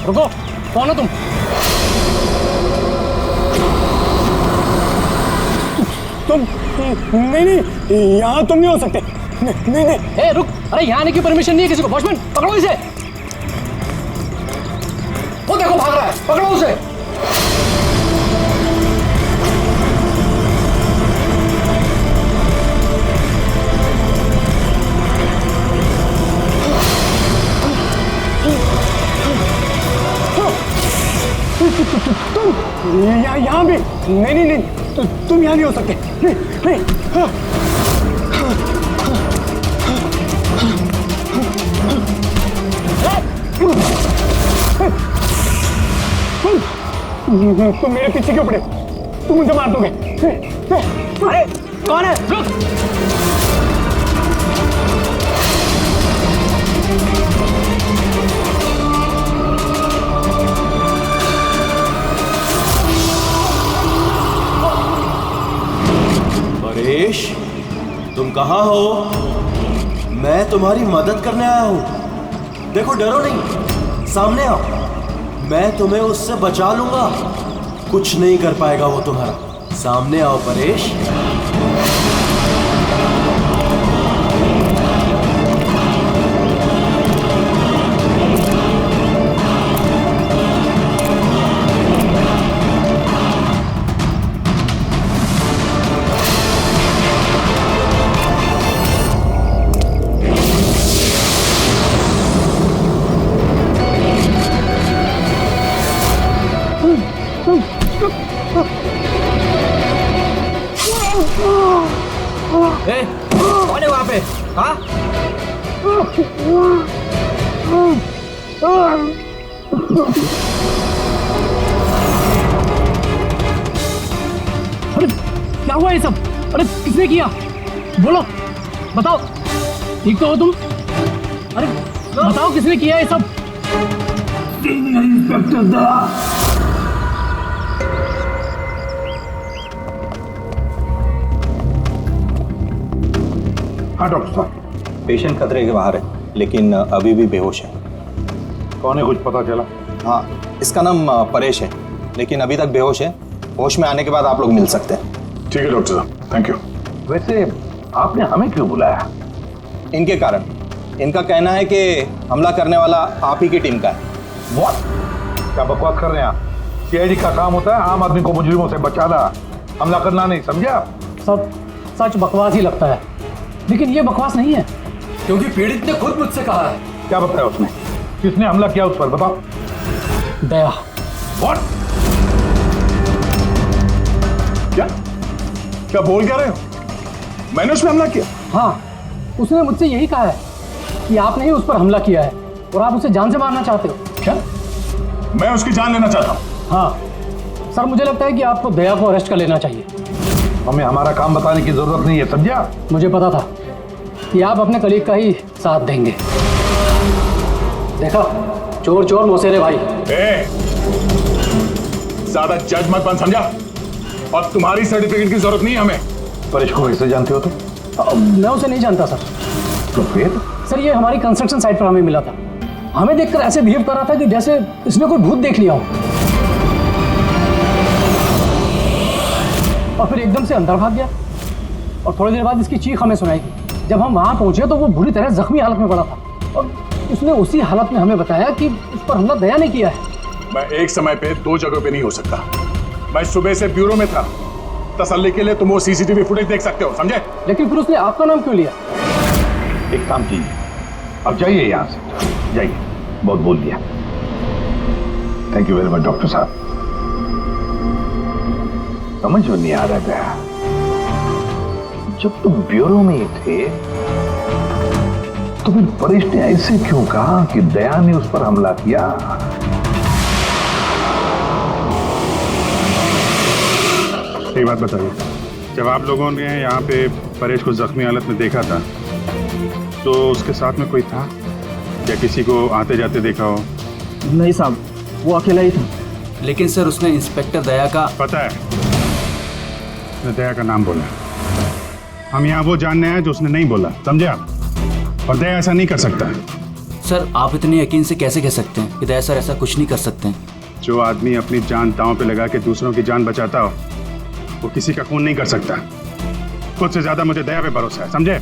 रुको, कौन हो तुम? नहीं, यहाँ तुम नहीं हो सकते। नहीं। ए रुक, अरे यहाँ आने की परमिशन नहीं है किसी को। वॉचमैन पकड़ो इसे। वो देखो भाग रहा है, पकड़ो उसे। तुम यहाँ भी नहीं, तुम यहाँ नहीं हो सकते। नहीं। तुम मेरे पीछे क्यों पड़े? तुम मुझे मार दोगे। अरे कौन है? रुक। परेश, तुम कहाँ हो? मैं तुम्हारी मदद करने आया हूँ। देखो, डरो नहीं, सामने आओ। मैं तुम्हें उससे बचा लूंगा। कुछ नहीं कर पाएगा वो तुम्हारा। सामने आओ परेश। ए, कौन है वहां पे? हाँ? अरे क्या हुआ ये सब? अरे किसने किया? बोलो, बताओ। ठीक तो हो तुम? अरे बताओ किसने किया ये सब? इंस्पेक्टर दा। हाँ डॉक्टर साहब, पेशेंट खतरे के बाहर है, लेकिन अभी भी बेहोश है। कौन है, कुछ पता चला? हाँ, इसका नाम परेश है, लेकिन अभी तक बेहोश है। होश में आने के बाद आप लोग मिल सकते हैं। ठीक है डॉक्टर साहब, थैंक यू। वैसे आपने हमें क्यों बुलाया? इनके कारण। इनका कहना है कि हमला करने वाला आप ही की टीम का है। What? क्या बकवास कर रहे हैं आप? सीआईडी का काम होता है आम आदमी को मुजरिमों से बचाना, हमला करना नहीं, समझा? सब सच बकवास ही लगता है, लेकिन ये बकवास नहीं है, क्योंकि पीड़ित ने खुद मुझसे कहा है। क्या बताया उसने? किसने हमला किया उस पर, बताओ। दया। What? क्या बोल क्या रहे हो? मैंने उसमें हमला किया? हाँ, उसने मुझसे यही कहा है कि आपने ही उस पर हमला किया है और आप उसे जान से मारना चाहते हो। क्या? मैं उसकी जान लेना चाहता हूँ? हाँ सर, मुझे लगता है कि आपको दया को अरेस्ट कर लेना चाहिए। हमें हमारा काम बताने की जरूरत नहीं है, समझा? मुझे पता था कि आप अपने कलीग का ही साथ देंगे। देखा, चोर चोर मौसेरे भाई। ज्यादा जज मत बन, समझा? और तुम्हारी सर्टिफिकेट की जरूरत नहीं है हमें। परेश को कैसे जानते हो तुम? मैं उसे नहीं जानता सर। तो फिर? सर, ये हमारी कंस्ट्रक्शन साइट पर हमें मिला था। हमें देखकर ऐसे बिहेव कर रहा था कि जैसे इसने कोई भूत देख लिया हो, और फिर एकदम से अंदर भाग गया। और थोड़ी देर बाद इसकी चीख हमें सुनाई। जब हम वहां पहुंचे तो वो बुरी तरह जख्मी हालत में पड़ा था, और उसने उसी हालत में हमें बताया कि उस पर हमला दया ने किया है। मैं एक समय पे दो जगह पे नहीं हो सकता। मैं सुबह से ब्यूरो में था। तसल्ली के लिए तुम वो सीसीटीवी फुटेज देख सकते हो, समझे? लेकिन फिर उसने आपका नाम क्यों लिया? एक काम कीजिए, अब जाइए यहाँ से, जाइए। बहुत बोल दिया। Thank you very much doctor साहब। समझ में नहीं आ रहा गया, जब तुम ब्यूरो में ही थे तो फिर परेश ने ऐसे क्यों कहा कि दया ने उस पर हमला किया? एक बात बताइए, जब आप लोगों ने यहाँ पे परेश को जख्मी हालत में देखा था तो उसके साथ में कोई था या किसी को आते जाते देखा हो? नहीं साहब, वो अकेला ही था। लेकिन सर, उसने इंस्पेक्टर दया का पता है, उसने दया का नाम बोला। हम यहाँ वो जानने आए जो उसने नहीं बोला, समझे आप? और दया ऐसा नहीं कर सकता। सर आप इतने यकीन से कैसे कह सकते हैं कि दया सर ऐसा कुछ नहीं कर सकते हैं? जो आदमी अपनी जान दांव पे लगा के दूसरों की जान बचाता हो वो किसी का खून नहीं कर सकता। खुद से ज्यादा मुझे दया पे भरोसा है, समझे?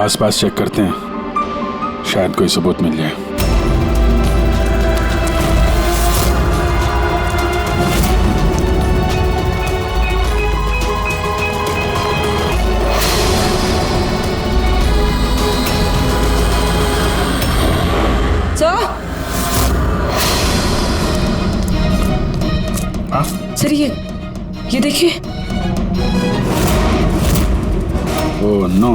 आसपास चेक करते हैं, शायद कोई सबूत मिल जाए। सर ये देखिए। ओह नो,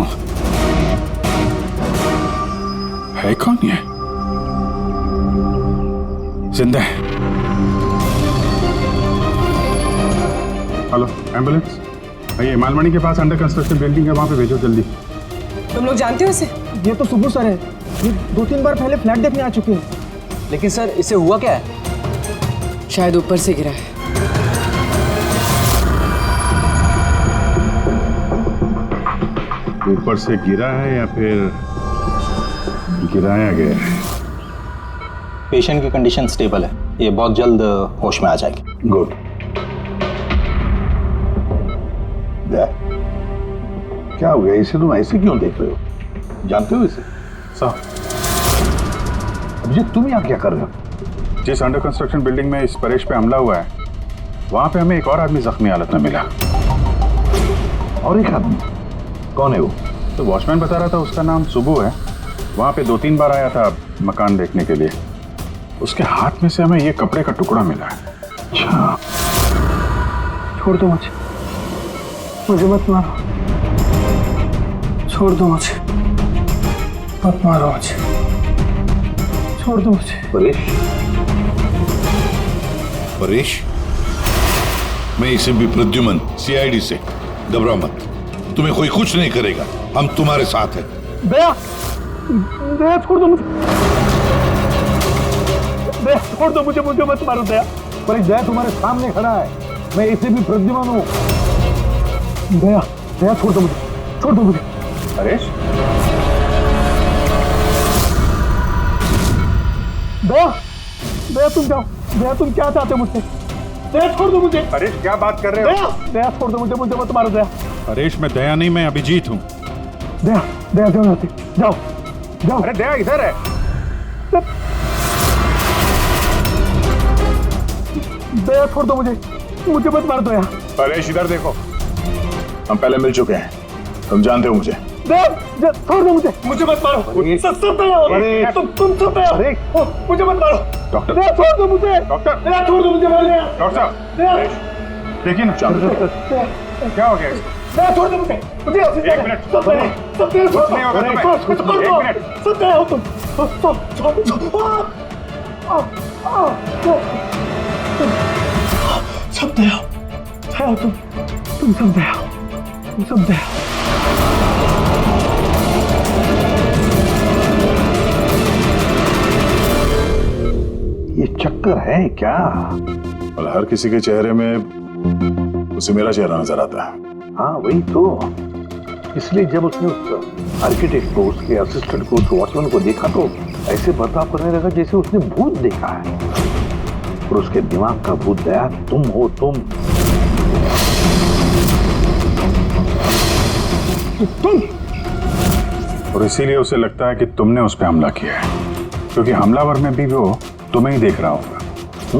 है कौन ये? जिंदा है। हेलो एम्बुलेंस, भैया मालमणी के पास अंडर कंस्ट्रक्शन बिल्डिंग है, वहां पे भेजो जल्दी। तुम लोग जानते हो इसे? ये तो सुबह सर है, ये 2-3 बार पहले फ्लैट देखने आ चुके हैं। लेकिन सर इसे हुआ क्या है? शायद ऊपर से गिरा है। ऊपर से गिरा है या फिर गिराया गया है? पेशेंट की कंडीशन स्टेबल है, ये बहुत जल्द होश में आ जाएगी। गुड। क्या हो गया? इसे तुम ऐसे क्यों देख रहे हो? जानते हो इसे? साहब अभिजीत, तुम यहाँ क्या कर रहे हो? जिस अंडर कंस्ट्रक्शन बिल्डिंग में इस परेश पे हमला हुआ है, वहां पे हमें एक और आदमी जख्मी हालत में मिला। और एक आदमी? कौन है वो? तो वॉचमैन बता रहा था उसका नाम सुबू है, वहां पे 2-3 बार आया था मकान देखने के लिए। उसके हाथ में से हमें ये कपड़े का टुकड़ा मिला है। अच्छा, छोड़ दो मुझे मत मारो, छोड़ दो मुझे, मत मारो मुझे, छोड़ दो मुझे। परेश, परेश, मैं इसे भी प्रद्युमन सीआईडी से, घबराओ मत, तुम्हें कोई कुछ नहीं करेगा, हम तुम्हारे साथ हैं। दया, दया छोड़ दो मुझे, दया छोड़ दो मुझे, मुझे मत मारो दया। परेश, दया तुम्हारे सामने खड़ा है, मैं इसे भी प्रद्युमन हूँ। दया, दया छोड़ दो मुझे, छोड़ दो मुझे। परेश, दया, दया तुम जाओ, दया तुम क्या चाहते हो मुझसे? दया छोड़ दो मुझे। परेश क्या बात कर रहे हो? दया, दया छोड़ दो मुझे, मुझे मत मारो दया। परेश, मैं दया नहीं, मैं अभिजीत हूँ। दया, दया जाओ यहाँ से, जाओ, जाओ। अरे दया इधर है। दया छोड़ दो मुझे, मुझे मत मार दो। परेश इधर देखो, हम पहले मिल चुके हैं, तुम जानते हो मुझे। दया छोड़ दो मुझे, मुझे मत मारो। तुम सब दया, मुझे मत मारो। डॉक्टर, दया छोड़ दो मुझे, डॉक्टर, दया छोड़ दो मुझे, मार दया। डॉक्टर साहब देखिए ना, क्या हो गया इसको? दया छोड़ दो मुझे, मुझे एक मिनट, सब दया, सब दया, कुछ नहीं होगा तुम्हें, कुछ कर दो, एक मिनट। सब दया हो तुम, सब दया हो तुम सब दया हो, तुम सब दया हो। ये चक्कर है क्या? और हर किसी के चेहरे में उसे मेरा चेहरा नजर आता है। हाँ वही तो, इसलिए जब उसने उस आर्किटेक्ट को, उसके असिस्टेंट को, उस वॉचमैन को देखा तो ऐसे बर्ताव करने लगा जैसे उसने भूत देखा है। और उसके दिमाग का भूत दया तुम हो, तुम। और इसीलिए उसे लगता है कि तुमने उस पर हमला किया है, क्योंकि हमलावर में भी वो तुम्हें ही देख रहा होगा। तो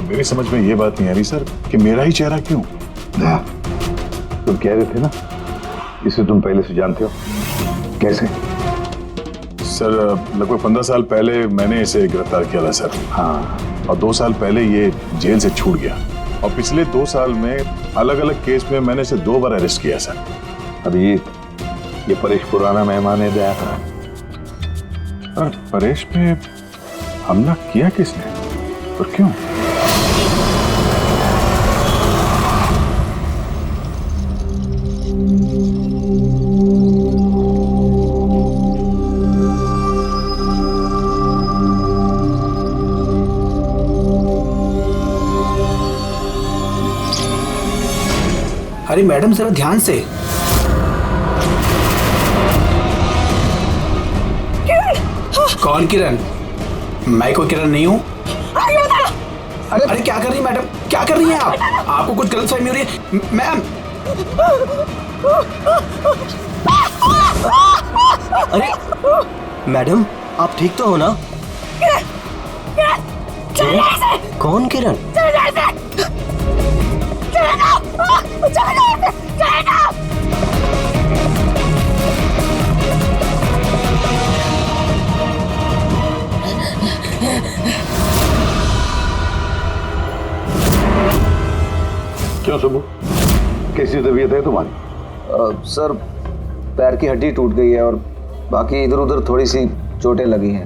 मेरी समझ में ये बात नहीं आ रही सर कि मेरा ही चेहरा क्यों? दया, तुम कह रहे थे ना इसे तुम पहले से जानते हो, कैसे? सर लगभग 15 साल पहले मैंने इसे गिरफ्तार किया था सर। हाँ, और 2 साल पहले ये जेल से छूट गया, और पिछले 2 साल में अलग अलग केस में मैंने इसे 2 बार अरेस्ट किया सर। अभी ये परेश पुराना मेहमान है दया का। और परेश पे हमला किया किसने और क्यों? अरे मैडम जरा ध्यान से। कौन किरण? मैं कोई किरण नहीं हूँ। अरे क्या कर रही है मैडम, क्या कर रही हैं आप? आपको कुछ गलतफहमी हो रही है मैम। अरे मैडम, आप ठीक तो हो ना? कौन किरण? क्यों सुबह, कैसी तबीयत है तुम्हारी? सर पैर की हड्डी टूट गई है और बाकी इधर उधर थोड़ी सी चोटें लगी हैं।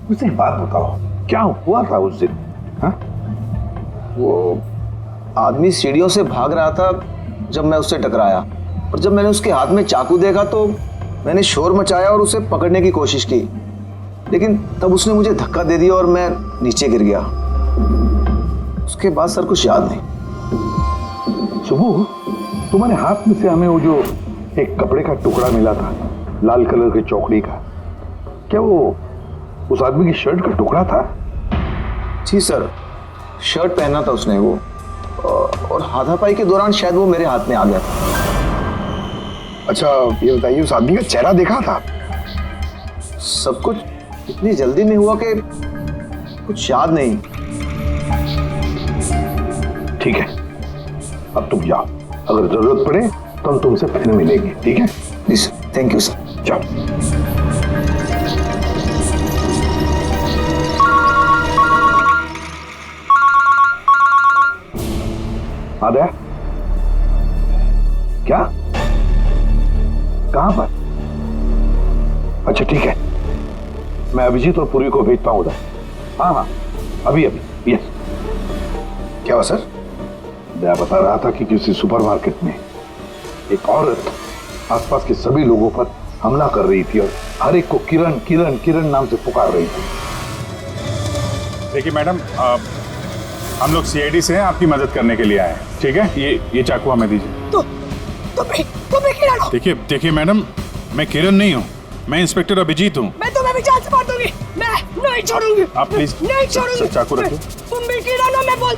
मुझे एक बात बताओ, क्या हुआ था उस दिन? हाँ? वो आदमी सीढ़ियों से भाग रहा था जब मैं उससे टकराया, और जब मैंने उसके हाथ में चाकू देखा तो मैंने शोर मचाया और उसे पकड़ने की कोशिश की, लेकिन तब उसने मुझे धक्का दे दिया और मैं नीचे गिर गया। उसके बाद सर कुछ याद नहीं। सुबह, तुम्हारे हाथ में से हमें वो जो एक कपड़े का टुकड़ा मिला था, लाल कलर की चौकड़ी का, क्या वो उस आदमी की शर्ट का टुकड़ा था? जी सर, शर्ट पहना था उसने वो, और हाथापाई के दौरान शायद वो मेरे हाथ में आ गया था। अच्छा ये बताइए, उस आदमी का चेहरा देखा था? सब कुछ इतनी जल्दी में हुआ कि कुछ याद नहीं। ठीक है, अब तुम जाओ, अगर जरूरत पड़े तो हम तुमसे फिर मिलेंगे, ठीक है? जी सर, थैंक यू सर। जाओ। आद्या, क्या? कहां पर? अच्छा ठीक है, मैं अभिजीत और पूरी को भेजता हूं उधर। हाँ हाँ, अभी अभी। यस। क्या हुआ सर? मैं बता रहा था कि किसी सुपरमार्केट में एक औरत आसपास के सभी लोगों पर हमला कर रही थी और हर एक को किरण किरण किरण नाम से पुकार रही थी। देखिए मैडम, हम लोग सीआईडी से हैं, आपकी मदद करने के लिए आए हैं, ठीक है? ये चाकू हमें दीजिए। देखिए मैडम, मैं किरण नहीं हूँ, मैं इंस्पेक्टर अभिजीत हूँ। मैं तुम्हें भी जान से मार दूंगी, मैं नहीं छोड़ूंगी। आप प्लीज नहीं छोड़ूंगी। चाकू रखिए। तुम भी किरण हो, मैं बोल।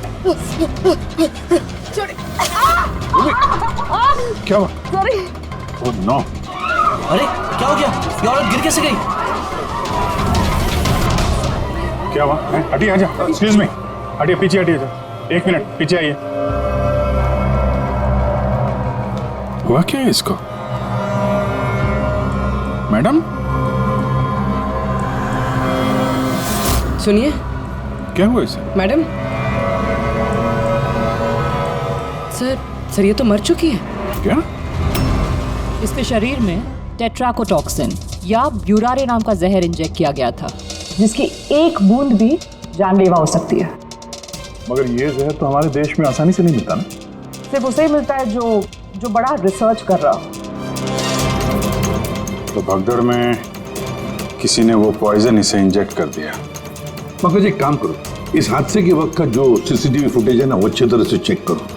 क्या हुआ? सॉरी। Oh no. अरे क्या हो गया? ये औरत गिर कैसे गई? क्या हुआ? हटिए, आजा। एक्सक्यूज मी, हटिए, पीछे हटिए। एक मिनट पीछे आइए। हुआ क्या है इसको? मैडम सुनिए। क्या हुआ इसे? मैडम, सर ये तो मर चुकी है। क्या? इसके शरीर में टेट्राकोटॉक्सिन या ब्यूरारे नाम का जहर इंजेक्ट किया गया था, जिसकी एक बूंद भी जानलेवा हो सकती है। मगर ये जहर तो हमारे देश में आसानी से नहीं मिलता ना? सिर्फ उसे ही मिलता है जो बड़ा रिसर्च कर रहा हो। तो भगदड़ में किसी ने वो पॉइजन इसे इंजेक्ट कर दिया। मगर एक काम करो, इस हादसे के वक्त का जो सीसीटीवी फुटेज है ना, वो अच्छी तरह से चेक करो।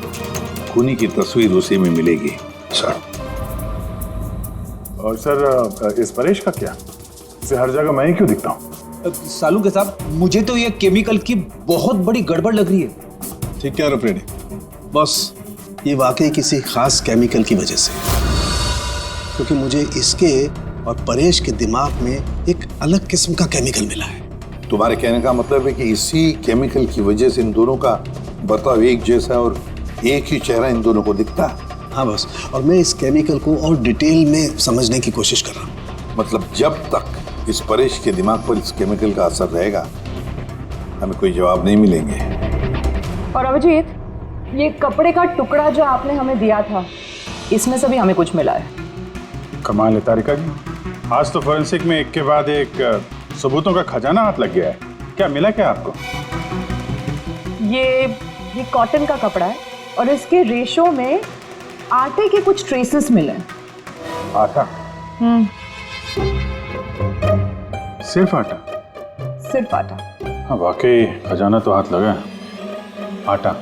खूनी की तस्वीर उसी में मिलेगी। सर। और सर, इस परेश का क्या? इसे हर जगह मैं ही क्यों दिखता हूँ? सालू के साहब, मुझे तो ये केमिकल की बहुत बड़ी गड़बड़ लग रही है। ठीक है रफरेडी, बस ये वाकई किसी खास केमिकल की वजह से, क्योंकि मुझे इसके और परेश के दिमाग में एक अलग किस्म का केमिकल मिला है। तुम्हारे कहने का मतलब है कि इसी केमिकल की वजह से इन दोनों का बर्ताव एक जैसा और एक ही चेहरा इन दोनों को दिखता है। हाँ बस, और मैं इस केमिकल को और डिटेल में समझने की कोशिश कर रहा हूँ। मतलब जब तक इस परेश के दिमाग पर इस केमिकल का असर रहेगा, हमें कोई जवाब नहीं मिलेंगे। और अभिजीत, ये कपड़े का टुकड़ा जो आपने हमें दिया था, इसमें से भी हमें कुछ मिला है। कमाल है तारिका जी, आज तो फोरेंसिक में एक के बाद एक सबूतों का खजाना हाथ लग गया है। क्या मिला क्या आपको? ये कॉटन का कपड़ा है और इसके रेशों में आटे के कुछ ट्रेसेस मिले। आटा? सिर्फ आटा? सिर्फ आटा। हाँ वाकई खजाना तो हाथ लगा है। आटा।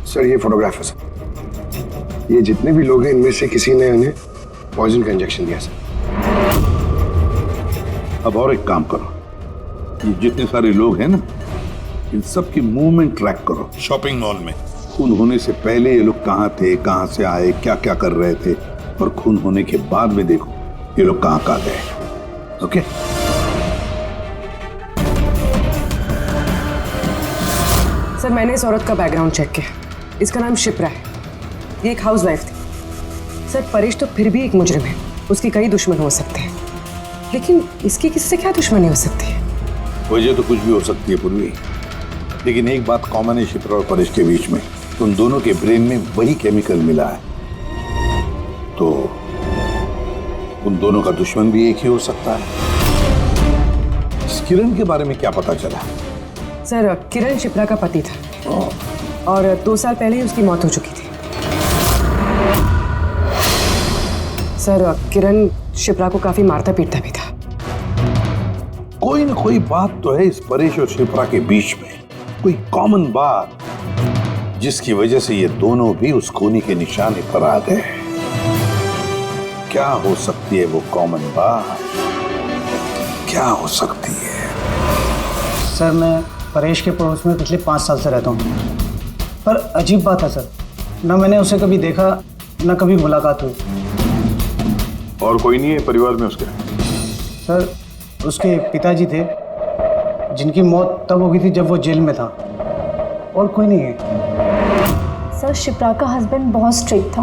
सर ये फोटोग्राफ है सर। ये जितने भी लोग हैं इनमें से किसी ने उन्हें पॉइजन का इंजेक्शन दिया सर। अब और एक काम करो, ये जितने सारे लोग हैं ना, इन सब की मूवमेंट ट्रैक करो शॉपिंग मॉल में। खून होने से पहले ये लोग कहाँ थे, कहाँ से आए, क्या क्या कर रहे थे, और खून होने के बाद में देखो ये लोग कहाँ कहाँ गए। ओके? सर, मैंने इस औरत का बैकग्राउंड चेक किया। इसका नाम शिप्रा है। ये एक हाउसवाइफ थी। सर, परेश तो फिर भी एक मुजरिम है, उसके कई दुश्मन हो सकते हैं, लेकिन इसकी किससे क्या दुश्मनी हो सकती है? वजह तो कुछ भी हो सकती है पूर्वी, लेकिन एक बात कॉमन है शिप्रा और परेश के बीच में, उन दोनों के ब्रेन में वही केमिकल मिला है। तो उन दोनों का दुश्मन भी एक ही हो सकता है। इस किरण के बारे में क्या पता चला? सर, किरण शिप्रा का पति था और 2 साल पहले ही उसकी मौत हो चुकी थी। सर, किरण शिप्रा को काफी मारता पीटता भी था। कोई ना कोई बात तो है इस परेश और शिप्रा के बीच में, कोई कॉमन बात, जिसकी वजह से ये दोनों भी उस खूनी के निशाने पर आ गए। क्या हो सकती है वो कॉमन बात? क्या हो सकती है? सर, मैं परेश के पड़ोस में पिछले 5 साल से रहता हूँ, पर अजीब बात है सर, ना मैंने उसे कभी देखा, ना कभी मुलाकात हुई। और कोई नहीं है परिवार में उसके? सर, उसके पिताजी थे, जिनकी मौत तब हो गई थी जब वो जेल में था, और कोई नहीं है। सर, शिप्रा का हस्बैंड बहुत स्ट्रिक्ट था।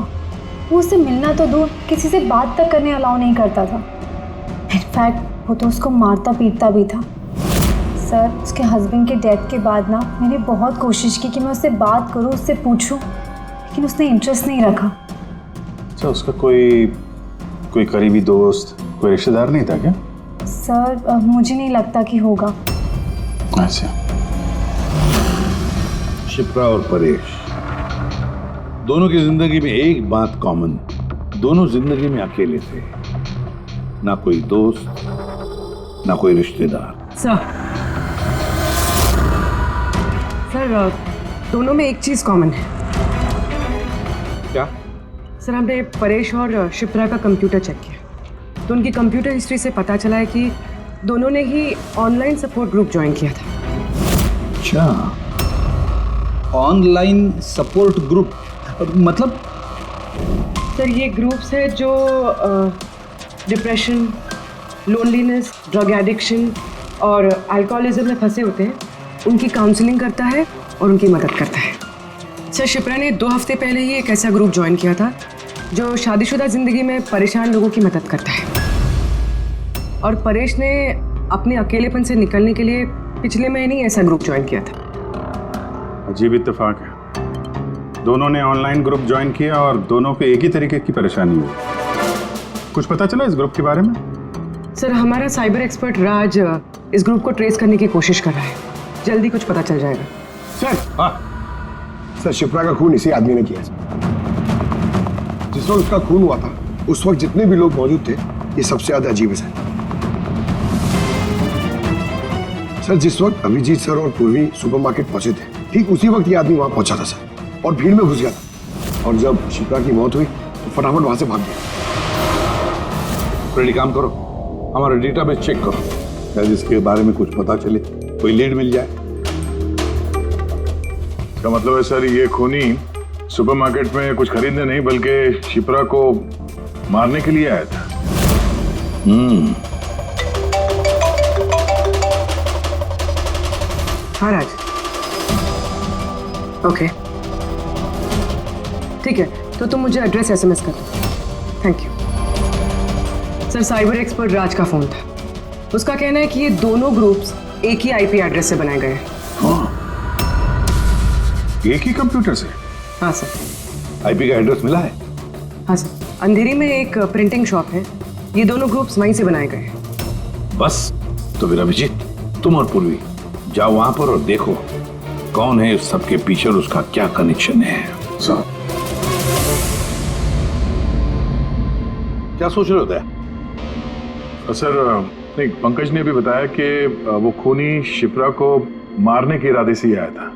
वो उससे मिलना तो दूर, किसी से बात तक करने अलाउ नहीं करता था। इनफैक्ट वो तो उसको मारता पीटता भी था। सर, उसके हस्बैंड के डेथ के बाद ना मैंने बहुत कोशिश की कि मैं उससे बात करूं, उससे पूछूं, लेकिन उसने इंटरेस्ट नहीं रखा। अच्छा, उसका कोई करीबी दोस्त, कोई रिश्तेदार नहीं था क्या? सर, मुझे नहीं लगता कि होगा। अच्छा। शिप्रा और परेश दोनों की जिंदगी में एक बात कॉमन, दोनों जिंदगी में अकेले थे, ना कोई दोस्त, ना कोई रिश्तेदार। सर, दोनों में एक चीज कॉमन है। क्या? सर, हमने परेश और शिप्रा का कंप्यूटर चेक किया, तो उनकी कंप्यूटर हिस्ट्री से पता चला है कि दोनों ने ही ऑनलाइन सपोर्ट ग्रुप ज्वाइन किया था। अच्छा, ऑनलाइन सपोर्ट ग्रुप मतलब? सर, ये ग्रुप्स है जो डिप्रेशन, लोनलीनेस, ड्रग एडिक्शन और अल्कोहलिज्म में फंसे होते हैं, उनकी काउंसलिंग करता है और उनकी मदद करता है। सर, शिप्रा ने 2 हफ्ते पहले ही एक ऐसा ग्रुप ज्वाइन किया था जो शादीशुदा जिंदगी में परेशान लोगों की मदद करता है, और परेश ने अपने अकेलेपन से निकलने के लिए पिछले महीने ही ऐसा ग्रुप ज्वाइन किया था। अजीब इत्तेफाक है, दोनों ने ऑनलाइन ग्रुप ज्वाइन किया और दोनों को एक ही तरीके की परेशानी हुई। कुछ पता चला इस ग्रुप के बारे में? सर, हमारा साइबर एक्सपर्ट राज इस ग्रुप को ट्रेस करने की कोशिश कर रहा है, जल्दी कुछ पता चल जाएगा। सर, शिप्रा का खून इसी आदमी ने किया। जिस वक्त उसका खून हुआ था, उस वक्त जितने भी लोग मौजूद थे, ये सबसे ज्यादा अजीब है सर। जिस वक्त अभिजीत सर और पूर्वी सुपरमार्केट पहुंचे थे, ठीक उसी वक्त ये आदमी वहां पहुंचा था सर, और भीड़ में घुस गया था, और जब शिप्रा की मौत हुई तो फटाफट वहां से भाग गया। रेडी, काम करो, हमारा डेटाबेस चेक करो, शायद इसके बारे में कुछ पता चले, कोई लीड मिल जाए। इसका मतलब है सर, ये खूनी सुपरमार्केट में कुछ खरीदने नहीं बल्कि शिप्रा को मारने के लिए आया था। हाँ राज, ओके, ठीक है, तो तुम मुझे एड्रेस SMS कर दो। Thank you. Sir, cyber expert Raj का फोन था, उसका कहना है कि ये दोनों ग्रुप्स एक ही IP एड्रेस से बनाए गए हैं। एक ही कंप्यूटर से? हाँ सर। IP का एड्रेस मिला है? हाँ सर, अंधेरी में एक प्रिंटिंग शॉप है, ये दोनों ग्रुप्स वहीं से बनाए गए हैं। बस, तो फिर अभिजीत, तुम और पूर्वी जाओ वहां पर और देखो कौन है इस सबके पीछे और उसका क्या कनेक्शन है। सर, क्या सोच रहे होते हैं? सर, नहीं, पंकज ने भी बताया कि वो खूनी शिप्रा को मारने के इरादे से ही आया था।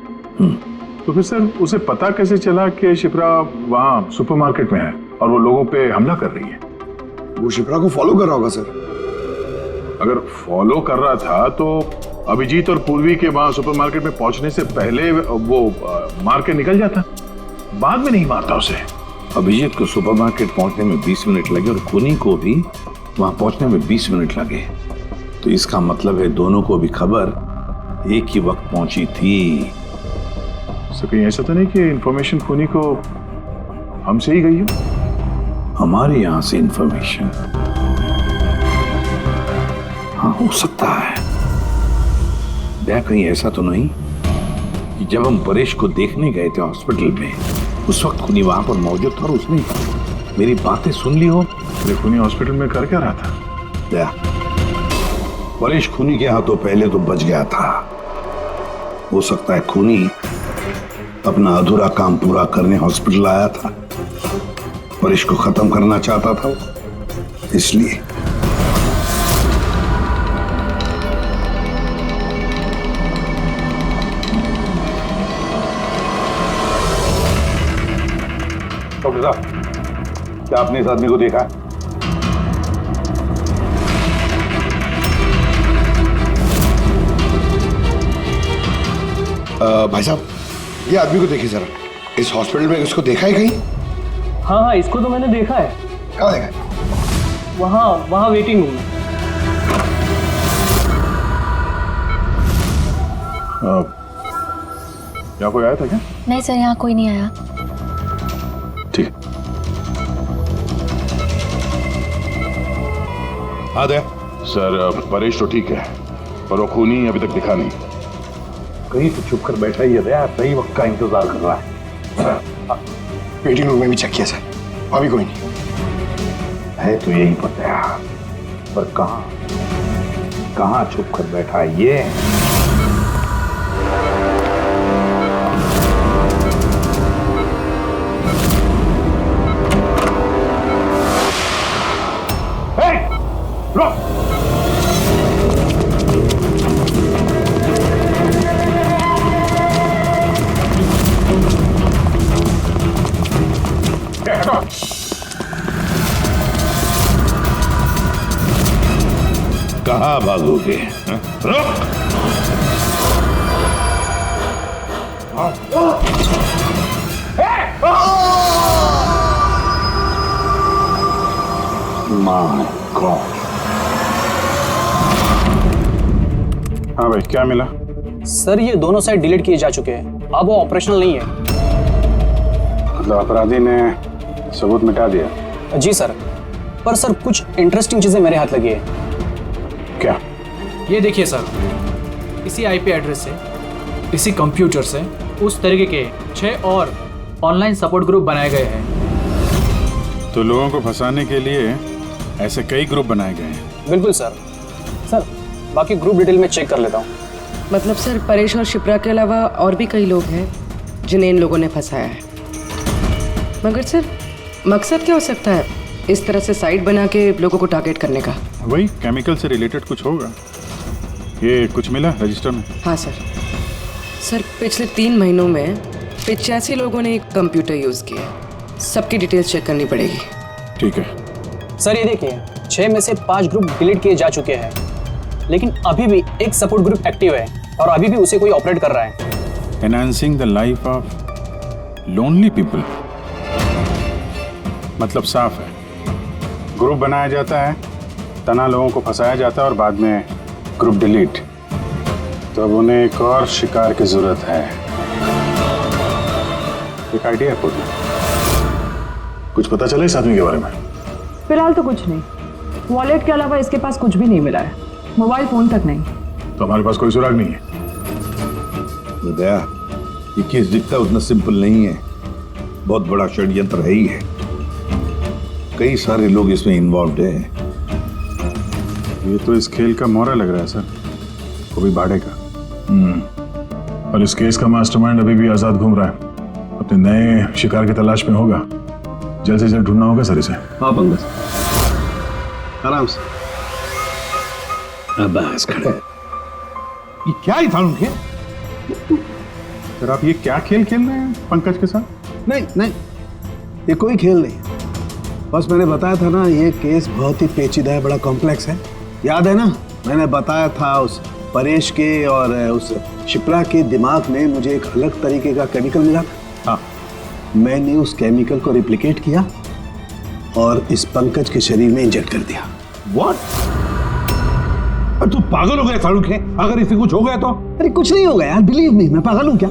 तो फिर सर, उसे पता कैसे चला कि शिप्रा वहाँ सुपरमार्केट में है और वो लोगों पे हमला कर रही है? वो शिप्रा को फॉलो कर रहा होगा सर। अगर फॉलो कर रहा था तो अभिजीत और पूर्वी के वहां सुपरमार्केट में पहुंचने से पहले वो मार के निकल जाता, बाद में नहीं मारता उसे। अभिजीत को सुपरमार्केट पहुंचने में 20 मिनट लगे और खूनी को भी वहां पहुंचने में 20 मिनट लगे, तो इसका मतलब है दोनों को भी खबर एक ही वक्त पहुंची थी। तो कहीं ऐसा तो नहीं कि इंफॉर्मेशन खूनी को हमसे ही गई हो? हमारे यहां से इंफॉर्मेशन? हाँ, हो सकता है। क्या कहीं ऐसा तो नहीं कि जब हम परेश को देखने गए थे हॉस्पिटल में, उस वक्त खूनी वहां पर मौजूद था और उसने मेरी बातें सुन ली हो? खूनी हॉस्पिटल में कर क्या रहा था? क्या परेश खूनी के हाथों पहले तो बच गया था। हो सकता है खूनी अपना अधूरा काम पूरा करने हॉस्पिटल आया था, परेश को खत्म करना चाहता था इसलिए। डॉक्टर साहब, क्या आपने इस आदमी को देखा है? भाई साहब, ये आदमी को देखिए जरा, इस हॉस्पिटल में इसको देखा है कहीं? हाँ हाँ, इसको तो मैंने देखा है। कहाँ देखा है? वहाँ वेटिंग रूम में। यहाँ कोई आया था क्या? नहीं सर, यहाँ कोई नहीं आया। ठीक। हाँ दे सर, परेश तो ठीक है पर वो खूनी अभी तक दिखा नहीं। कहीं तो छुप कर बैठा ही है दया, सही वक्त का इंतजार कर रहा है। वेटिंग रूम में भी चेक किया सर, अभी कोई नहीं है। तो यही पता है, पर कहाँ छुप कर बैठा है ये? कहाँ भागोगे? रुक! My God. हाँ भाई, क्या मिला? सर, ये दोनों साइड डिलीट किए जा चुके हैं, अब वो ऑपरेशनल नहीं है। मतलब अपराधी ने सबूत मिटा दिया? जी सर, पर सर कुछ इंटरेस्टिंग चीजें मेरे हाथ लगी है। क्या? ये देखिए सर, इसी आईपी एड्रेस से, इसी कंप्यूटर से उस तरीके के 6 और ऑनलाइन सपोर्ट ग्रुप बनाए गए हैं। तो लोगों को फंसाने के लिए ऐसे कई ग्रुप बनाए गए हैं? बिल्कुल सर। सर, बाकी ग्रुप डिटेल में चेक कर लेता हूँ। मतलब सर, परेश और शिप्रा के अलावा और भी कई लोग हैं जिन्हें इन लोगों ने फंसाया है। मगर सर, मकसद क्या हो सकता है इस तरह से साइट बना के लोगों को टारगेट करने का? वही केमिकल से रिलेटेड कुछ होगा। ये कुछ मिला रजिस्टर में? हाँ सर। सर, पिछले 3 महीनों में 85 लोगों ने एक कंप्यूटर यूज़ किया। सबकी डिटेल्स चेक करनी पड़ेगी। ठीक है सर, ये देखिए, 6 में से 5 ग्रुप डिलीट किए जा चुके हैं, लेकिन अभी भी एक सपोर्ट ग्रुप एक्टिव है और अभी भी उसे कोई ऑपरेट कर रहा है। Enhancing the life of lonely people, मतलब साफ है, ग्रुप बनाया जाता है, तना लोगों को फंसाया जाता है और बाद में ग्रुप डिलीट। तो अब उन्हें एक और शिकार की जरूरत है। एक आइडिया है पूरी? कुछ पता चला इस आदमी के बारे में? फिलहाल तो कुछ नहीं। वॉलेट के अलावा इसके पास कुछ भी नहीं मिला है, मोबाइल फोन तक नहीं। तो हमारे पास कोई सुराग नहीं है। दया, ये केस दिखता उतना सिंपल नहीं है, बहुत बड़ा षड्यंत्र है ही है। कई सारे लोग इसमें इन्वॉल्व हैं। ये तो इस खेल का मोहरा लग रहा है सर, वो भी भाड़े का। और इस केस का मास्टरमाइंड अभी भी आजाद घूम रहा है, अपने नए शिकार की तलाश में होगा। जल्द से जल्द ढूंढना होगा सर इसे। हाँ पंकज, आराम से। बस खड़े। ये क्या ही था उनके? सर, आप ये क्या खेल खेल रहे हैं पंकज के साथ? नहीं, ये कोई खेल नहीं है। बस मैंने बताया था ना, ये केस बहुत ही पेचीदा है, बड़ा कॉम्प्लेक्स है। याद है ना, मैंने बताया था उस परेश के और उस शिप्रा के दिमाग में मुझे एक अलग तरीके का केमिकल मिला था। हाँ, मैंने उस केमिकल को रिप्लिकेट किया और इस पंकज के शरीर में इंजेक्ट कर दिया। व्हाट? तू पागल हो गया फारूक है? अगर इसे कुछ हो गया तो? अरे कुछ नहीं होगा यार, बिलीव मी, मैं पागल हूं क्या?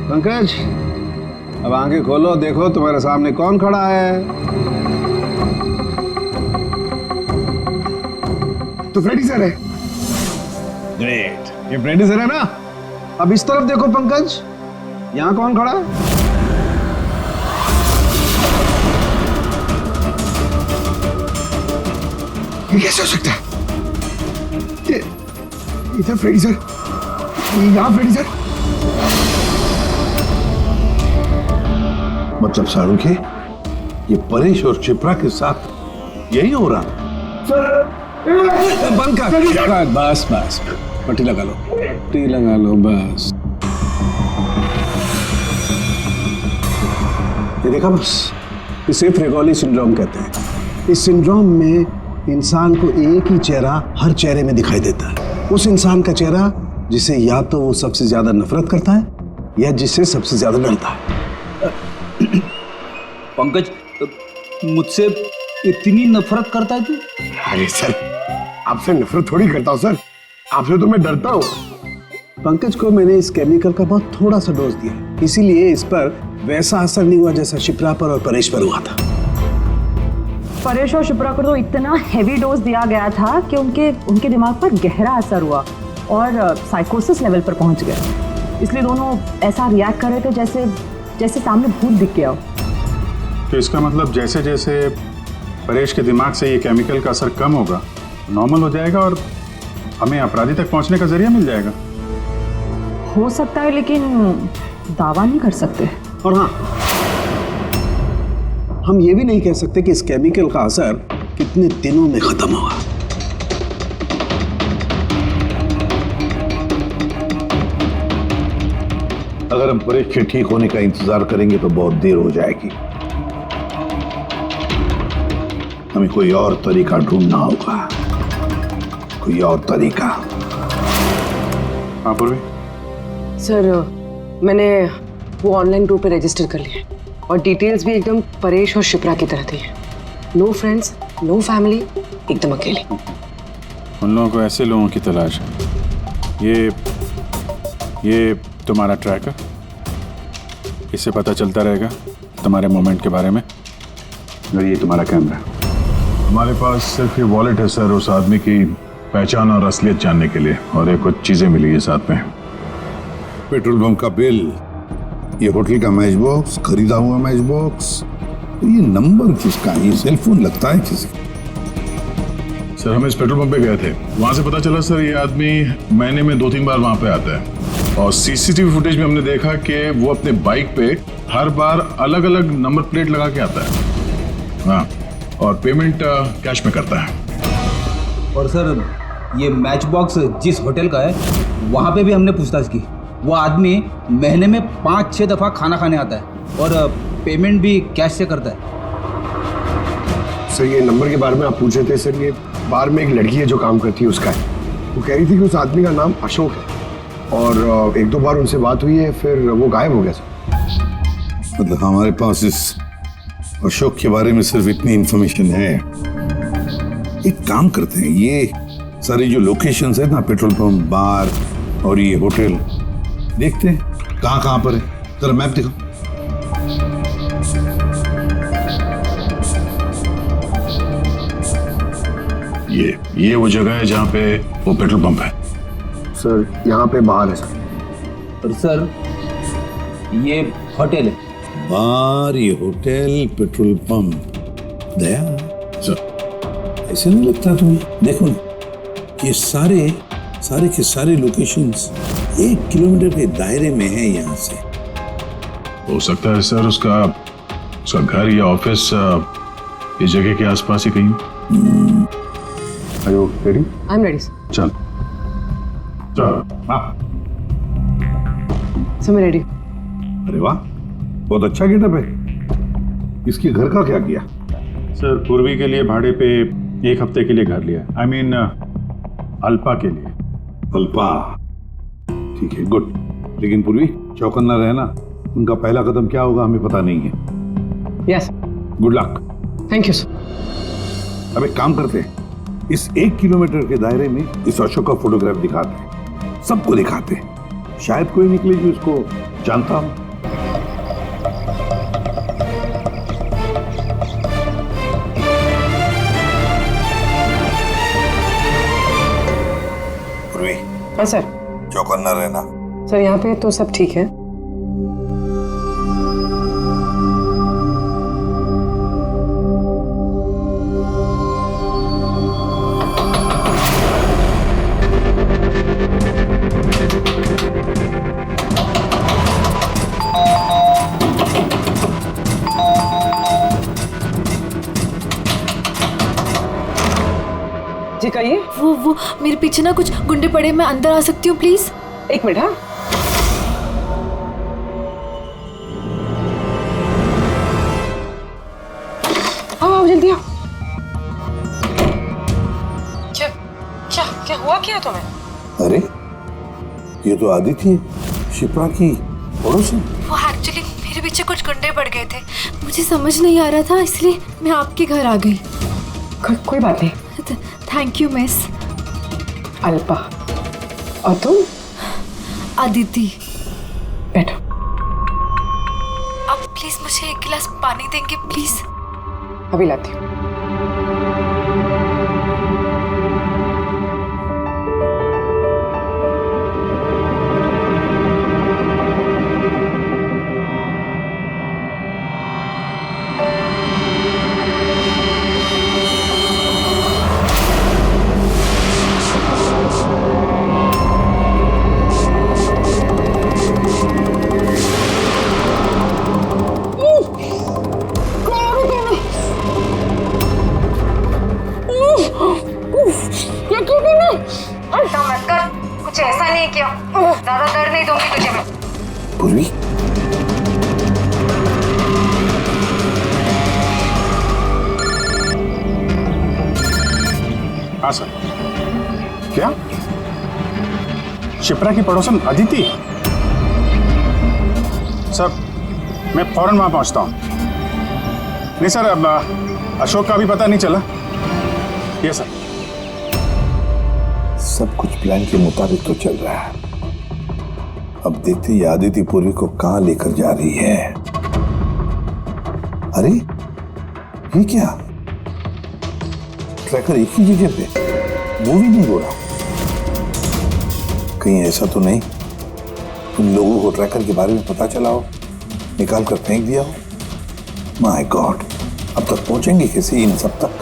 पंकज, अब आंखें खोलो, देखो तुम्हारे सामने कौन खड़ा है। तो फ्रेडी सर है। ग्रेट, ये फ्रेडी सर है ना। अब इस तरफ देखो पंकज, यहाँ कौन खड़ा है? ये कैसे हो सकता है? ये इधर फ्रेडी सर, यहाँ फ्रेडी सर। मतलब शाहरुख है, ये परेश और शिप्रा के साथ यही हो रहा है? बंद कर। बस बस, पट्टी लगा लो, पट्टी लगा लो, बस। ये देखा बस, इसे फ्रेगोली सिंड्रोम कहते हैं। इस सिंड्रोम में इंसान को एक ही चेहरा हर चेहरे में दिखाई देता है। उस इंसान का चेहरा जिसे या तो वो सबसे ज्यादा नफरत करता है या जिससे सबसे ज्यादा डरता है। पंकज, मुझसे इतनी नफरत करता है तू? अरे सर, आपसे नफरत थोड़ी करता हूँ सर, आपसे तो मैं डरता हूँ। पंकज को मैंने इस केमिकल का बहुत थोड़ा सा डोज दिया, इसीलिए इस पर वैसा असर नहीं हुआ जैसा शिप्रा पर और परेश पर हुआ था। परेश और शिप्रा को तो इतना हैवी डोज दिया गया था कि उनके दिमाग पर गहरा असर हुआ और साइकोसिस लेवल पर पहुंच गए। इसलिए दोनों ऐसा रिएक्ट कर रहे थे जैसे सामने भूत दिख गया हो। तो इसका मतलब जैसे जैसे परेश के दिमाग से ये केमिकल का असर कम होगा, नॉर्मल हो जाएगा और हमें अपराधी तक पहुंचने का जरिया मिल जाएगा। हो सकता है, लेकिन दावा नहीं कर सकते। और हाँ, हम ये भी नहीं कह सकते कि इस केमिकल का असर कितने दिनों में खत्म होगा। अगर हम परेश के ठीक होने का इंतजार करेंगे तो बहुत देर हो जाएगी। हमें कोई और तरीका ढूंढना होगा, कोई और तरीका। हाँ पूर्वी। सर, मैंने वो ऑनलाइन ग्रुप पे रजिस्टर कर लिया और डिटेल्स भी एकदम परेश और शिप्रा की तरह थी। नो फ्रेंड्स, नो फैमिली, एकदम अकेले। उन लोगों को ऐसे लोगों की तलाश है। ये तुम्हारा ट्रैकर, इससे पता चलता रहेगा तुम्हारे मोमेंट के बारे में। और ये तुम्हारा कैमरा। हमारे पास सिर्फ ये वॉलेट है सर, उस आदमी की पहचान और असलियत जानने के लिए, और ये कुछ चीजें मिली है साथ में। पेट्रोल पंप का बिल, ये होटल का मैच बॉक्स, खरीदा हुआ मैच बॉक्स, तो ये नंबर किसका? ये सेल फोन लगता है किसी? सर हम इस पेट्रोल पंप पे गए थे, वहां से पता चला सर ये आदमी महीने में 2-3 बार वहां पे आता है। और सीसीटीवी फुटेज में हमने देखा कि वो अपने बाइक पे हर बार अलग अलग नंबर प्लेट लगा के आता है। हाँ, और पेमेंट कैश में करता है। और सर ये मैच बॉक्स जिस होटल का है वहाँ पे भी हमने पूछताछ की। वो आदमी महीने में 5-6 दफ़ा खाना खाने आता है और पेमेंट भी कैश से करता है। सर ये नंबर के बारे में आप पूछ रहे थे सर, ये बार में एक लड़की है जो काम करती है, उसका है। वो कह रही थी कि उस आदमी का नाम अशोक है और 1-2 बार उनसे बात हुई है, फिर वो गायब हो गया सर। मतलब हमारे पास इस अशोक के बारे में सिर्फ इतनी इंफॉर्मेशन है। एक काम करते हैं, ये सारी जो लोकेशंस है ना, पेट्रोल पंप, बार और ये होटल, देखते हैं कहाँ कहाँ पर है। जरा मैप देखो। ये वो जगह है जहाँ पे वो पेट्रोल पंप है। सर यहाँ पे बाहर है सर। और सर ये होटल है। बार, ये होटल, पेट्रोल पंप। दया सर, ऐसे नहीं लगता तुम्हें? देखो ना, ये सारे के सारे लोकेशंस 1 किलोमीटर के दायरे में है यहाँ से। हो सकता है सर उसका घर या ऑफिस इस जगह के आसपास ही कहीं। Are you ready? I'm ready, sir. चल। चलो। हाँ। समय रेडी। अरे वाह, बहुत अच्छा गेटअप है। इसके घर का क्या किया? सर पूर्वी के लिए भाड़े पे 1 हफ्ते के लिए घर लिया। आई मीन अल्पा के लिए। अल्पा, ठीक है, गुड। लेकिन पूर्वी, चौकन्ना रहना। उनका पहला कदम क्या होगा हमें पता नहीं है। Yes. Good luck. Thank you sir. अब एक काम करते हैं, इस 1 किलोमीटर के दायरे में इस अशोक का फोटोग्राफ दिखाते हैं, सबको दिखाते हैं। शायद कोई निकले जो इसको जानता हो। पूर्वी। हाँ सर। चौकन्ना रहना। सर यहाँ पे तो सब ठीक है। जी कहिए। वो मेरे पीछे ना कुछ गुंडे पड़े, मैं अंदर आ सकती हूँ प्लीज? 1 मिनट। हाँ आओ जल्दी आओ। क्या क्या क्या हुआ क्या तुम्हें? अरे ये तो आदित्य है, शिप्रा की पड़ोसी। वो एक्चुअली मेरे पीछे कुछ गुंडे पड़ गए थे, मुझे समझ नहीं आ रहा था, इसलिए मैं आपके घर आ गई। कोई बात नहीं। Thank you miss. अल्पा। और तुम? अदिति। बैठो। आप प्लीज मुझे 1 गिलास पानी देंगे प्लीज? अभी लाती हूँ। कुछ ऐसा नहीं किया, ज्यादा दर्द नहीं दूंगी तुझे मैं। पूर्वी, हाँ सर। क्या शिप्रा की पड़ोसन अदिति? सर मैं फौरन वहां पहुंचता हूं। नहीं सर, अब अशोक का भी पता नहीं चला। ये सर। सब कुछ प्लान के मुताबिक तो चल रहा है। अब देखते ही आदित्य पूर्वी को कहां लेकर जा रही है। अरे ये क्या, ट्रैकर एक ही जगह पे, वो भी नहीं हो रहा। कहीं ऐसा तो नहीं उन लोगों को ट्रैकर के बारे में पता चला हो, निकाल कर फेंक दिया हो। माय गॉड, अब तक पहुंचेंगे कैसे इन सब तक?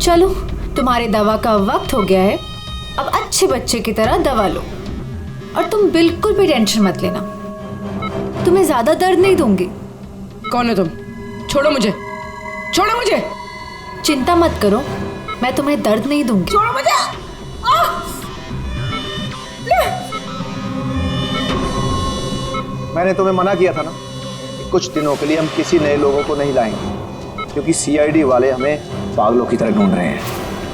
चलो, तुम्हारे दवा का वक्त हो गया है, अब अच्छे बच्चे की तरह दवा लो। और तुम बिल्कुल भी टेंशन मत लेना, तुम्हें ज्यादा दर्द नहीं दूंगी। कौन हो तुम? छोड़ो मुझे, छोड़ो मुझे। चिंता मत करो, मैं तुम्हें दर्द नहीं दूंगी। छोड़ो मुझे। मैंने तुम्हें मना किया था ना कि कुछ दिनों के लिए हम किसी नए लोगों को नहीं लाएंगे, क्योंकि सीआईडी वाले हमें पागलों की तरह ढूंढ रहे हैं।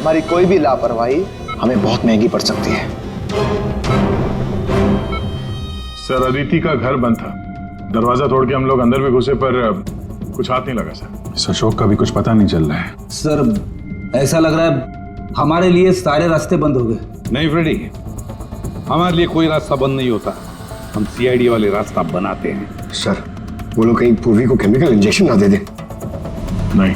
हमारी कोई भी लापरवाही हमें बहुत महंगी पड़ सकती है। सर अदिति का घर बंद था, दरवाजा तोड़ के हम लोग अंदर भी घुसे पर कुछ हाथ नहीं लगा सर। इस अशोक का भी कुछ पता नहीं चल रहा है। सर ऐसा लग रहा है हमारे लिए सारे रास्ते बंद हो गए। नहीं फ्रेडी, हमारे लिए कोई रास्ता बंद नहीं होता, हम सीआईडी वाले रास्ता बनाते हैं। सर वो लोग कहीं पूर्वी को केमिकल इंजेक्शन ना दे दे। नहीं,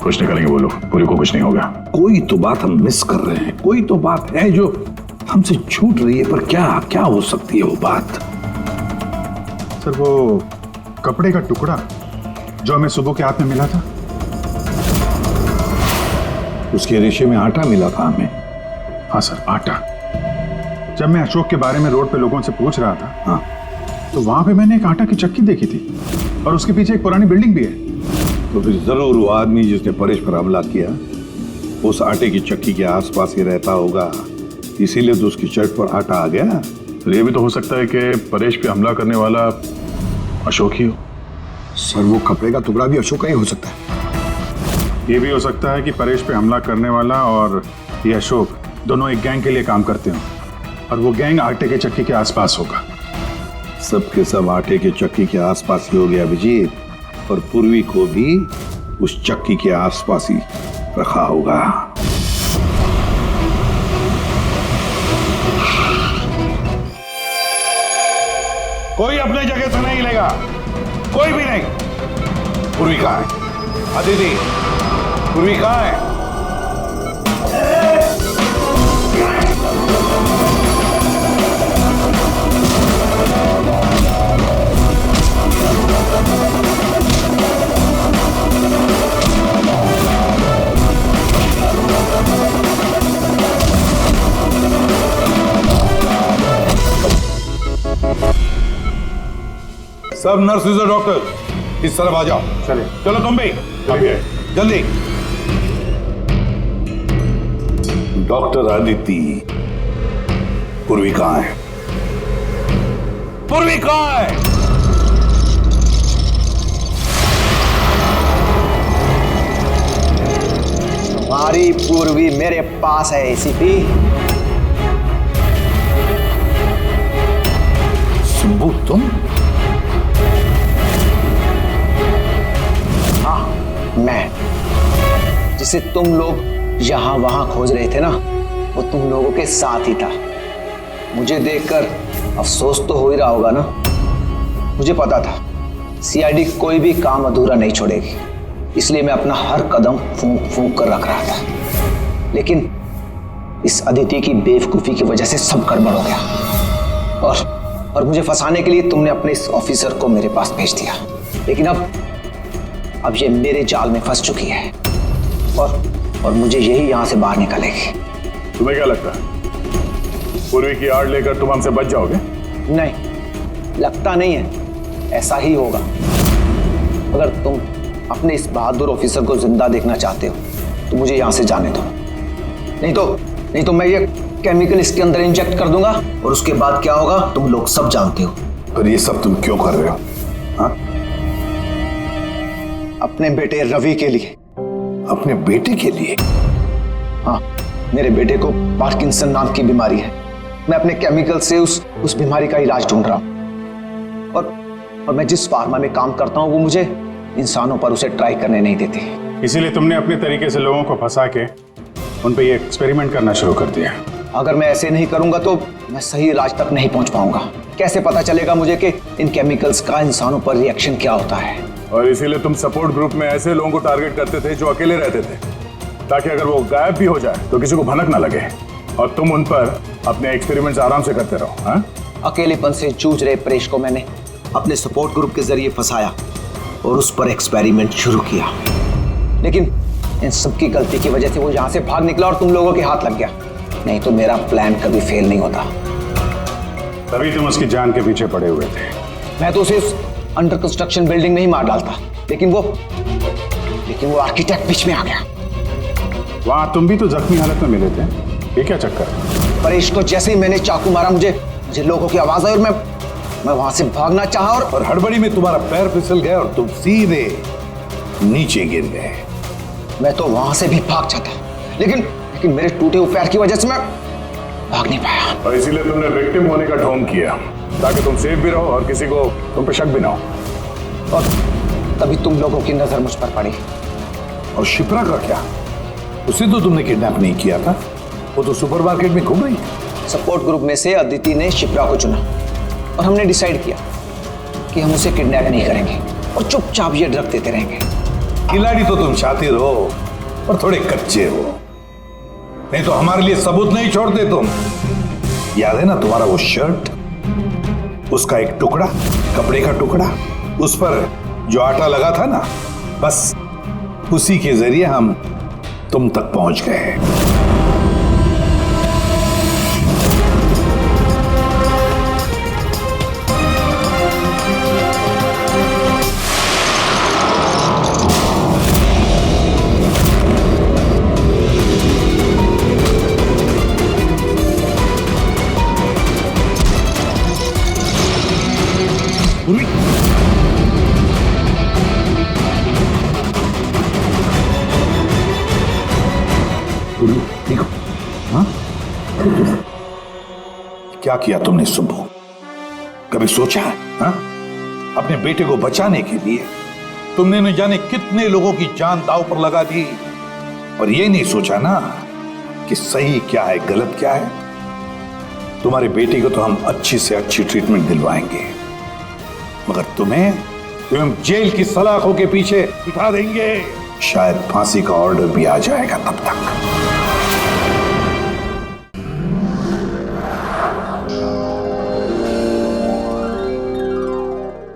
कुछ नहीं करेंगे वो लोग, पूरी को कुछ नहीं होगा। कोई तो बात हम मिस कर रहे हैं, कोई तो बात है जो हमसे छूट रही है, पर क्या क्या हो सकती है वो बात? सर वो कपड़े का टुकड़ा जो हमें सुबह के हाथ में मिला था? उसके रेशे में आटा मिला था हमें। हाँ सर, आटा। जब मैं अशोक के बारे में रोड पे लोगों से पूछ रहा था, हाँ, तो वहां पे मैंने एक आटा की चक्की देखी थी और उसके पीछे एक पुरानी बिल्डिंग भी है। तो फिर जरूर वो आदमी जिसने परेश पर हमला किया उस आटे की चक्की के आसपास ही रहता होगा, इसीलिए तो उसकी शर्ट पर आटा आ गया। तो ये भी तो हो सकता है कि परेश पे हमला करने वाला अशोक ही हो। सर वो कपड़े का टुकड़ा भी अशोक का ही हो सकता है। ये भी हो सकता है कि परेश पे हमला करने वाला और ये अशोक दोनों एक गैंग के लिए काम करते हो और वो गैंग आटे के चक्की के आसपास होगा। सबके सब आटे के चक्की के आसपास ही हो गया अभिजीत, और पूर्वी को भी उस चक्की के आसपास ही रखा होगा। कोई अपने जगह से नहीं हिलेगा, कोई भी नहीं। पूर्वी कहाँ है? अदिति, पूर्वी कहाँ है? सब नर्सेज और डॉक्टर इस तरफ आ जाओ। चलिए। चलो तुम भी जल्दी। डॉक्टर आदिति, पूर्वी कहाँ है? पूर्वी कहाँ है? तुम्हारी पूर्वी मेरे पास है एसीपी। सुंबू तुम? मैं, जिसे तुम लोग यहां वहां खोज रहे थे ना, वो तुम लोगों के साथ ही था। मुझे देखकर अफसोस तो हो ही रहा होगा ना। मुझे पता था सीआईडी कोई भी काम अधूरा नहीं छोड़ेगी, इसलिए मैं अपना हर कदम फूंक फूंक कर रख रहा था। लेकिन इस अदिति की बेवकूफी की वजह से सब गड़बड़ हो गया और मुझे फंसाने के लिए तुमने अपने इस ऑफिसर को मेरे पास भेज दिया। लेकिन अब ये मेरे जाल में फंस चुकी है और मुझे यही यहां से बाहर निकालेगी। तुम्हें क्या लगता है पूर्वी की आड़ लेकर तुम हमसे बच जाओगे? नहीं, लगता नहीं है, ऐसा ही होगा। अगर तुम अपने इस बहादुर ऑफिसर को जिंदा देखना चाहते हो तो मुझे यहां से जाने दो, नहीं तो मैं ये केमिकल इसके अंदर इंजेक्ट कर दूंगा और उसके बाद क्या होगा तुम लोग सब जानते हो। पर ये सब तुम क्यों कर रहे हो? हाँ? अपने बेटे रवि के लिए। अपने बेटे के लिए? हाँ, मेरे बेटे को पार्किंसन नाम की बीमारी है। मैं अपने केमिकल से उस बीमारी का इलाज ढूंढ रहा हूं और मैं जिस फार्मा में काम करता हूं वो मुझे इंसानों पर उसे ट्राई करने नहीं देती। इसीलिए तुमने अपने तरीके से लोगों को फंसा के उन पे ये एक्सपेरिमेंट करना शुरू कर दिया। अगर मैं ऐसे नहीं करूंगा तो मैं सही इलाज तक नहीं पहुंच पाऊंगा। कैसे पता चलेगा मुझे कि इन केमिकल्स का इंसानों पर रिएक्शन क्या होता है? और इसीलिए तुम सपोर्ट ग्रुप में ऐसे लोगों को टारगेट करते थे जो अकेले रहते थे, ताकि अगर वो गायब भी हो जाए तो किसी को भनक ना लगे और तुम उन पर अपने एक्सपेरिमेंट्स आराम से करते रहो। हाँ? अकेलेपन से जूझ रहे परेश को मैंने अपने सपोर्ट ग्रुप के जरिए फंसाया और उस पर एक्सपेरिमेंट शुरू किया। लेकिन इन सबकी गलती की वजह से वो यहाँ से भाग निकला और तुम लोगों के हाथ लग गया। नहीं तो मेरा प्लान कभी फेल नहीं होता। तभी तुम उसकी जान के पीछे पड़े हुए थे। मैं तो उसे अंडर कंस्ट्रक्शन बिल्डिंग में ही मार डालता, लेकिन वो आर्किटेक्ट बीच में आ गया। वहां तुम भी तो जख्मी हालत में मिले थे, ये क्या चक्कर? परेश को जैसे ही मैंने चाकू मारा मुझे लोगों की आवाज आई और मैं वहां से भागना चाहा और हड़बड़ी में तुम्हारा पैर फिसल गया और तुम सीधे नीचे गिर गए। मैं तो वहां से भी भाग जाता, लेकिन मेरे टूटे हुए पैर की वजह से मैं भाग नहीं पाया। और इसीलिए तुमने विक्टिम होने का ढोंग किया ताकि तुम सेफ भी रहो और किसी को तुम पे शक भी ना हो। और तभी तुम लोगों की नजर मुझ पर पड़ी। और शिप्रा का क्या? उसे तो तुमने किडनैप नहीं किया था, वो तो सुपरमार्केट में घूम रही थी। सपोर्ट ग्रुप में से अदिति ने शिप्रा को चुना और हमने डिसाइड किया कि हम उसे किडनैप नहीं करेंगे और चुपचाप ये ड्रग देते रहेंगे। खिलाड़ी तो तुम शातिर हो और थोड़े कच्चे हो, नहीं तो हमारे लिए सबूत नहीं छोड़ते तुम। याद है ना तुम्हारा वो शर्ट, उसका एक टुकड़ा, कपड़े का टुकड़ा, उस पर जो आटा लगा था ना, बस उसी के जरिए हम तुम तक पहुंच गए। देखो, हाँ? क्या किया तुमने सुबह? कभी सोचा है? हाँ? अपने बेटे को बचाने के लिए तुमने न जाने कितने लोगों की जान दांव पर लगा दी, पर यह नहीं सोचा ना कि सही क्या है, गलत क्या है। तुम्हारे बेटे को तो हम अच्छी से अच्छी ट्रीटमेंट दिलवाएंगे, मगर तुम्हें जेल की सलाखों के पीछे बिठा देंगे। शायद फांसी का ऑर्डर भी आ जाएगा तब तक।